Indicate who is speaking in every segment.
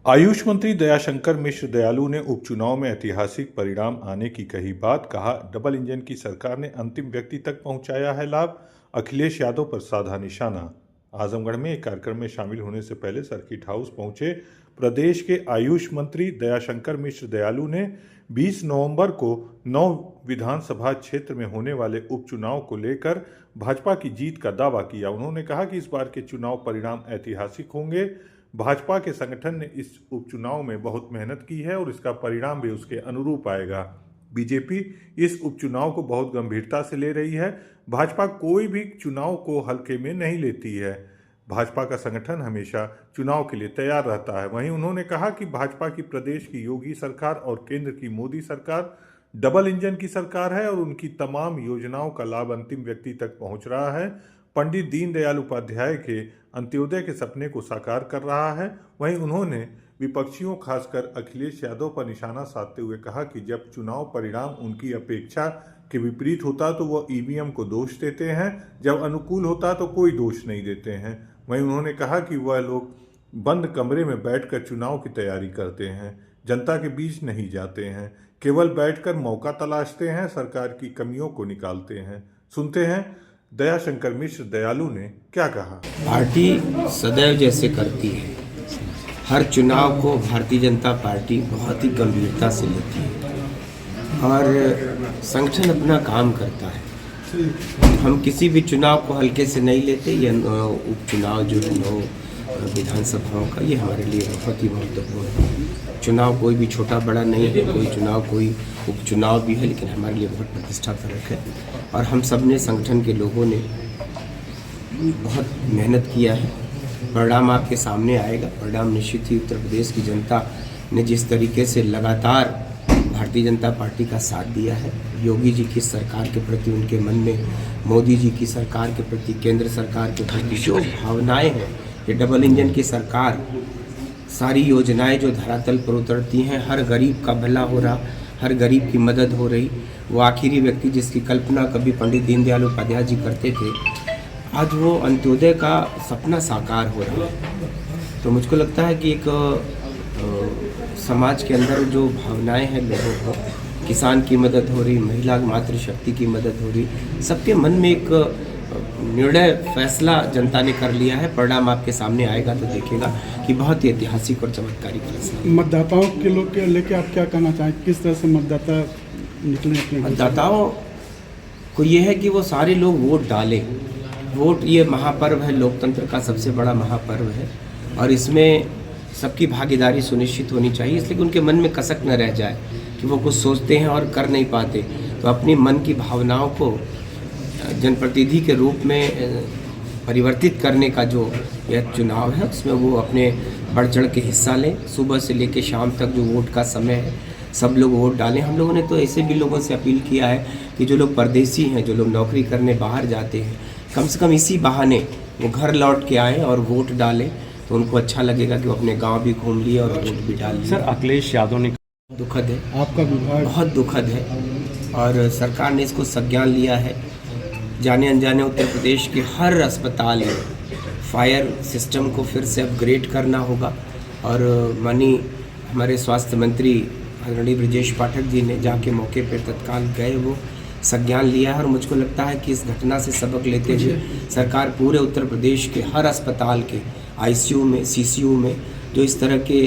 Speaker 1: आयुष मंत्री दयाशंकर मिश्र दयालु ने उपचुनाव में ऐतिहासिक परिणाम आने की कही बात। कहा, डबल इंजन की सरकार ने अंतिम व्यक्ति तक पहुंचाया है लाभ। अखिलेश यादव पर साधा निशाना। आजमगढ़ में एक कार्यक्रम में शामिल होने से पहले सर्किट हाउस पहुंचे प्रदेश के आयुष मंत्री दयाशंकर मिश्र दयालु ने 20 नवंबर को 9 विधानसभा क्षेत्र में होने वाले उपचुनाव को लेकर भाजपा की जीत का दावा किया। उन्होंने कहा कि इस बार के चुनाव परिणाम ऐतिहासिक होंगे। भाजपा के संगठन ने इस उपचुनाव में बहुत मेहनत की है और इसका परिणाम भी उसके अनुरूप आएगा। बीजेपी इस उपचुनाव को बहुत गंभीरता से ले रही है। भाजपा कोई भी चुनाव को हल्के में नहीं लेती है। भाजपा का संगठन हमेशा चुनाव के लिए तैयार रहता है। वहीं उन्होंने कहा कि भाजपा की प्रदेश की योगी सरकार और केंद्र की मोदी सरकार डबल इंजन की सरकार है और उनकी तमाम योजनाओं का लाभ अंतिम व्यक्ति तक पहुंच रहा है। पंडित दीनदयाल उपाध्याय के अंत्योदय के सपने को साकार कर रहा है। वहीं उन्होंने विपक्षियों खासकर अखिलेश यादव पर निशाना साधते हुए कहा कि जब चुनाव परिणाम उनकी अपेक्षा के विपरीत होता तो वह ईवीएम को दोष देते हैं, जब अनुकूल होता तो कोई दोष नहीं देते हैं। वहीं उन्होंने कहा कि वह लोग बंद कमरे में बैठकर चुनाव की तैयारी करते हैं, जनता के बीच नहीं जाते हैं, केवल बैठकर मौका तलाशते हैं, सरकार की कमियों को निकालते हैं। सुनते हैं दयाशंकर मिश्र दयालु ने क्या कहा।
Speaker 2: पार्टी सदैव जैसे करती है, हर चुनाव को भारतीय जनता पार्टी बहुत ही गंभीरता से लेती है और संगठन अपना काम करता है। हम किसी भी चुनाव को हल्के से नहीं लेते। ये उपचुनाव जो है 9 विधानसभाओं का, ये हमारे लिए बहुत ही महत्वपूर्ण है। चुनाव कोई भी छोटा बड़ा नहीं है, कोई चुनाव कोई उपचुनाव भी है, लेकिन हमारे लिए बहुत प्रतिष्ठापरक है और हम सब ने, संगठन के लोगों ने बहुत मेहनत किया है। परिणाम आपके सामने आएगा। परिणाम निश्चित ही उत्तर प्रदेश की जनता ने जिस तरीके से लगातार भारतीय जनता पार्टी का साथ दिया है, योगी जी की सरकार के प्रति उनके मन में, मोदी जी की सरकार के प्रति, केंद्र सरकार के प्रति जो भावनाएं हैं, ये डबल इंजन की सरकार, सारी योजनाएं जो धरातल पर उतरती हैं, हर गरीब का भला हो रहा, हर गरीब की मदद हो रही। वो आखिरी व्यक्ति जिसकी कल्पना कभी पंडित दीनदयाल उपाध्याय जी करते थे, आज वो अंत्योदय का सपना साकार हो रहा है। तो मुझको लगता है कि एक समाज के अंदर जो भावनाएं हैं लोगों को, किसान की मदद हो रही, महिला मातृशक्ति की मदद हो रही, सबके मन में एक निर्णय फैसला जनता ने कर लिया है। परिणाम आपके सामने आएगा तो देखिएगा कि बहुत ही ऐतिहासिक और चमत्कारी फैसला।
Speaker 3: मतदाताओं के लोग के लेके आप क्या कहना चाहें, किस तरह से मतदाता निकले अपने?
Speaker 2: मतदाताओं को ये है कि वो सारे लोग वोट डालें। वोट ये महापर्व है, लोकतंत्र का सबसे बड़ा महापर्व है और इसमें सबकी भागीदारी सुनिश्चित होनी चाहिए, इसलिए कि उनके मन में कसक न रह जाए कि वो कुछ सोचते हैं और कर नहीं पाते। तो अपनी मन की भावनाओं को जनप्रतिनिधि के रूप में परिवर्तित करने का जो यह चुनाव है, उसमें वो अपने बढ़ चढ़ के हिस्सा लें। सुबह से लेकर शाम तक जो वोट का समय है, सब लोग वोट डालें। हम लोगों ने तो ऐसे भी लोगों से अपील किया है कि जो लोग परदेसी हैं, जो लोग नौकरी करने बाहर जाते हैं, कम से कम इसी बहाने वो घर लौट के आएँ और वोट डालें, तो उनको अच्छा लगेगा कि वो अपने गाँव भी घूम लिए और वोट भी डाल लिए।
Speaker 4: सर, अखिलेश यादव ने
Speaker 2: दुखद है,
Speaker 3: आपका विभाग
Speaker 2: बहुत दुखद है और सरकार ने इसको संज्ञान लिया है। जाने अनजाने उत्तर प्रदेश के हर अस्पताल में फायर सिस्टम को फिर से अपग्रेड करना होगा और माननीय हमारे स्वास्थ्य मंत्री आदरणीय ब्रजेश पाठक जी ने जाके मौके पर तत्काल गए, वो संज्ञान लिया है और मुझको लगता है कि इस घटना से सबक लेते हुए सरकार पूरे उत्तर प्रदेश के हर अस्पताल के आईसीयू में, सीसीयू में जो इस तरह के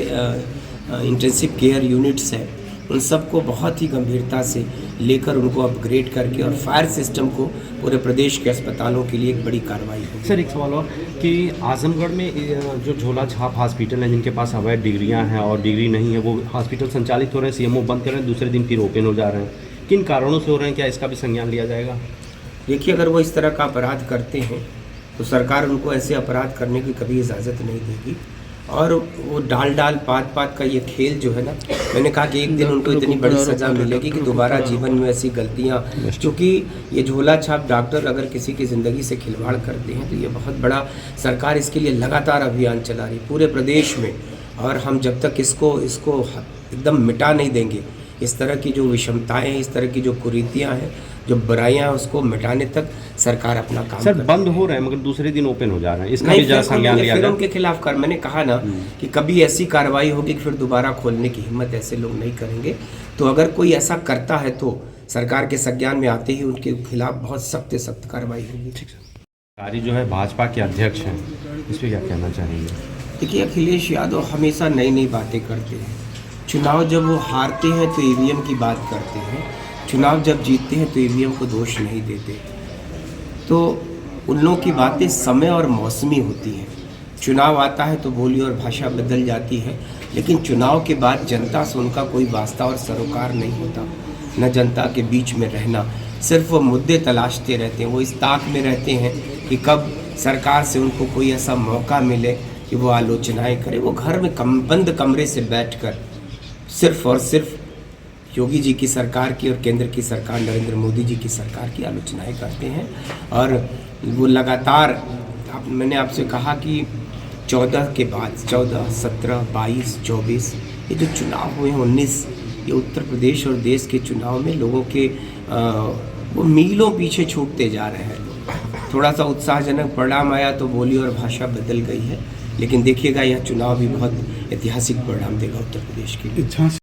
Speaker 2: इंटेंसिव केयर यूनिट्स हैं, उन सबको बहुत ही गंभीरता से लेकर उनको अपग्रेड करके और फायर सिस्टम को पूरे प्रदेश के अस्पतालों के लिए एक बड़ी कार्रवाई होगी।
Speaker 4: सर, एक सवाल और कि आजमगढ़ में जो झोला छाप हॉस्पिटल हैं, जिनके पास अवैध डिग्रियां हैं और डिग्री नहीं है, वो हॉस्पिटल संचालित हो रहे हैं, सीएमओ बंद कर रहे हैं, दूसरे दिन फिर ओपन हो जा रहे हैं। किन कारणों से हो रहे हैं, क्या इसका भी संज्ञान लिया जाएगा?
Speaker 2: देखिए, अगर वो इस तरह का अपराध करते हैं तो सरकार उनको ऐसे अपराध करने की कभी इजाज़त नहीं देगी और वो डाल पात का ये खेल जो है ना, मैंने कहा कि एक दिन उनको इतनी बड़ी सज़ा मिलेगी कि दोबारा जीवन में ऐसी गलतियाँ, क्योंकि ये झोला छाप डॉक्टर अगर किसी की ज़िंदगी से खिलवाड़ करते हैं तो ये बहुत बड़ा, सरकार इसके लिए लगातार अभियान चला रही पूरे प्रदेश में और हम जब तक इसको एकदम मिटा नहीं देंगे, इस तरह की जो विषमताएं हैं, इस तरह की जो कुरीतियां हैं, जो बुराइयां हैं, उसको मिटाने तक सरकार अपना काम
Speaker 4: सर
Speaker 2: करती है।
Speaker 4: बंद हो रहे हैं मगर दूसरे दिन ओपन हो जा रहे हैं, इसका
Speaker 2: नहीं,
Speaker 4: भी जरा
Speaker 2: फिर
Speaker 4: संज्ञान लिया
Speaker 2: फिर
Speaker 4: जाए।
Speaker 2: उनके खिलाफ कर, मैंने कहा ना कि कभी ऐसी कार्रवाई होगी कि फिर दोबारा खोलने की हिम्मत ऐसे लोग नहीं करेंगे। तो अगर कोई ऐसा करता है तो सरकार के संज्ञान में आते ही उनके खिलाफ बहुत सख्त से सख्त कार्रवाई होगी।
Speaker 4: कारी जो है भाजपा के अध्यक्ष हैं, इस पर क्या कहना चाहेंगे?
Speaker 2: देखिए, अखिलेश यादव हमेशा नई नई बातें करते हैं। चुनाव जब वो हारते हैं तो ईवीएम की बात करते हैं, चुनाव जब जीतते हैं तो ईवीएम को दोष नहीं देते। तो उन लोगों की बातें समय और मौसमी होती हैं। चुनाव आता है तो बोली और भाषा बदल जाती है, लेकिन चुनाव के बाद जनता से उनका कोई वास्ता और सरोकार नहीं होता। न जनता के बीच में रहना, सिर्फ वो मुद्दे तलाशते रहते हैं। वो इस ताक में रहते हैं कि कब सरकार से उनको कोई ऐसा मौका मिले कि वो आलोचनाएं करें। वो घर में बंद कमरे से बैठकर सिर्फ और सिर्फ योगी जी की सरकार की और केंद्र की सरकार नरेंद्र मोदी जी की सरकार की आलोचनाएं करते हैं। और वो लगातार मैंने आपसे कहा कि 14 के बाद 14, 17, 22, 24 ये जो चुनाव हुए हैं, 19, ये उत्तर प्रदेश और देश के चुनाव में लोगों के वो मीलों पीछे छूटते जा रहे हैं। थोड़ा सा उत्साहजनक परिणाम आया तो बोली और भाषा बदल गई है, लेकिन देखिएगा यह चुनाव भी बहुत ऐतिहासिक परिणाम देगा उत्तर प्रदेश के लिए।
Speaker 3: झांसी